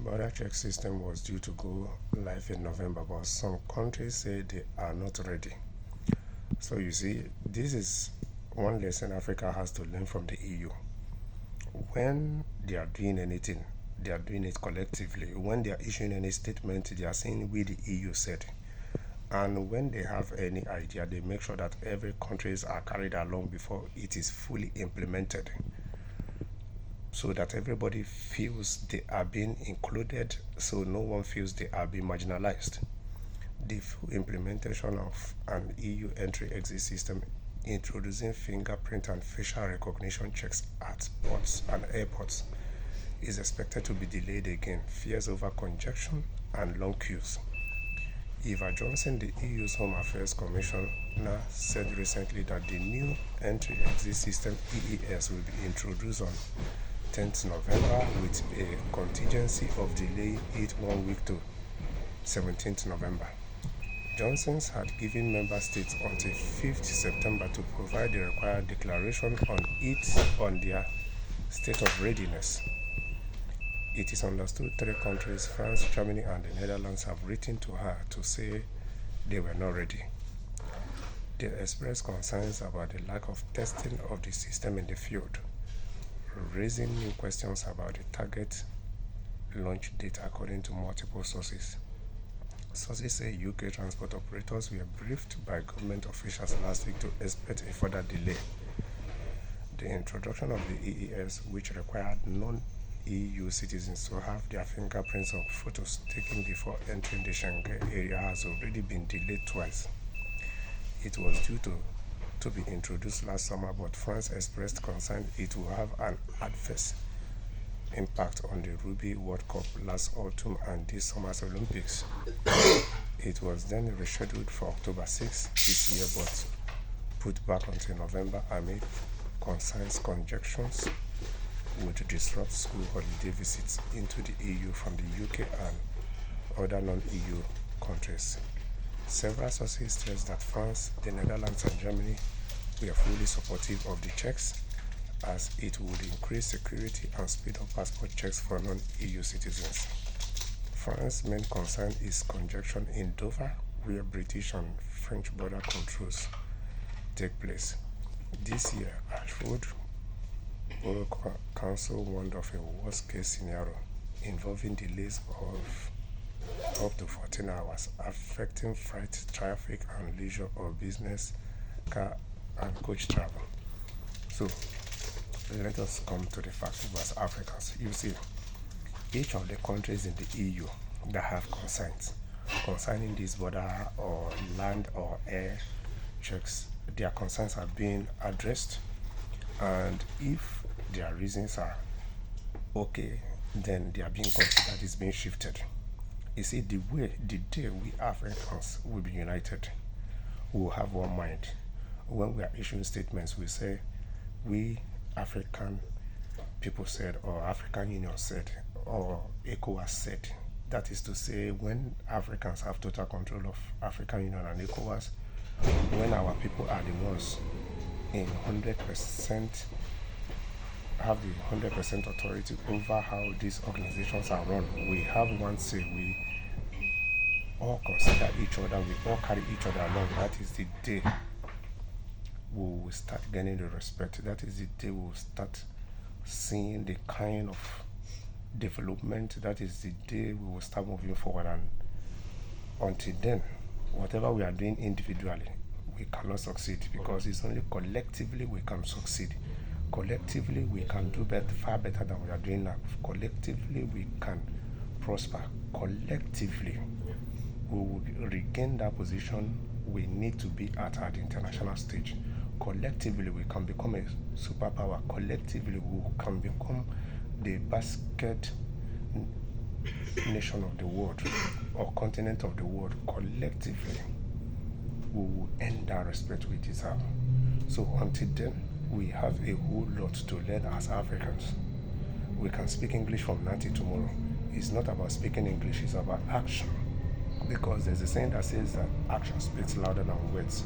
Border check system was due to go live in November, but some countries say they are not ready. So you see, this is one lesson Africa has to learn from the EU. When they are doing anything, they are doing it collectively. When they are issuing any statement, they are saying we the EU said. And when they have any idea, they make sure that every countries are carried along before it is fully implemented, so that everybody feels they are being included, so no one feels they are being marginalized. The full implementation of an EU entry-exit system introducing fingerprint and facial recognition checks at ports and airports is expected to be delayed again, fears over congestion and long queues. Eva Johnson, the EU's Home Affairs Commissioner, said recently that the new entry-exit system EES will be introduced on 10th November with a contingency of delaying it 1 week to 17th November. Johnson's had given member states until 5th September to provide the required declaration on their state of readiness. It is understood 3 countries, France, Germany, and the Netherlands, have written to her to say they were not ready. They expressed concerns about the lack of testing of the system in the field, raising new questions about the target launch date according to multiple sources. Sources say UK transport operators were briefed by government officials last week to expect a further delay. The introduction of the EES, which required non-EU citizens to have their fingerprints or photos taken before entering the Schengen area, has already been delayed twice. It was due to be introduced last summer, but France expressed concern it will have an adverse impact on the Rugby World Cup last autumn and this summer's Olympics. It was then rescheduled for October 6 this year, but put back until November amid concerns conjunctions would disrupt school holiday visits into the EU from the UK and other non-EU countries. Several sources stress that France, the Netherlands, and Germany were fully supportive of the checks, as it would increase security and speed up passport checks for non-EU citizens. France's main concern is congestion in Dover, where British and French border controls take place. This year, Ashford Borough Council warned of a worst-case scenario involving delays of up to 14 hours, affecting freight traffic and leisure or business, car and coach travel. So, let us come to the fact as Africans. You see, each of the countries in the EU that have concerns concerning this border or land or air checks, their concerns are being addressed, and if their reasons are okay, then they are being considered is being shifted. You see, the day we Africans will be united, we will have one mind. When we are issuing statements, we say, we African people said, or African Union said, or ECOWAS said. That is to say, when Africans have total control of African Union and ECOWAS, when our people are the ones in 100% have the 100% authority over how these organizations are run, we have one say, we all consider each other, we all carry each other along. That is the day we will start gaining the respect. That is the day we will start seeing the kind of development. That is the day we will start moving forward. And until then, whatever we are doing individually, we cannot succeed, because it's only collectively we can succeed. Collectively, we can do far better than we are doing now. Collectively, we can prosper. Collectively, we will regain that position we need to be at the international stage. Collectively, we can become a superpower. Collectively, we can become the basket nation of the world or continent of the world. Collectively, we will earn that respect we deserve. So until then, we have a whole lot to learn as Africans. We can speak English from now till tomorrow. It's not about speaking English, it's about action. Because there's a saying that says that action speaks louder than words.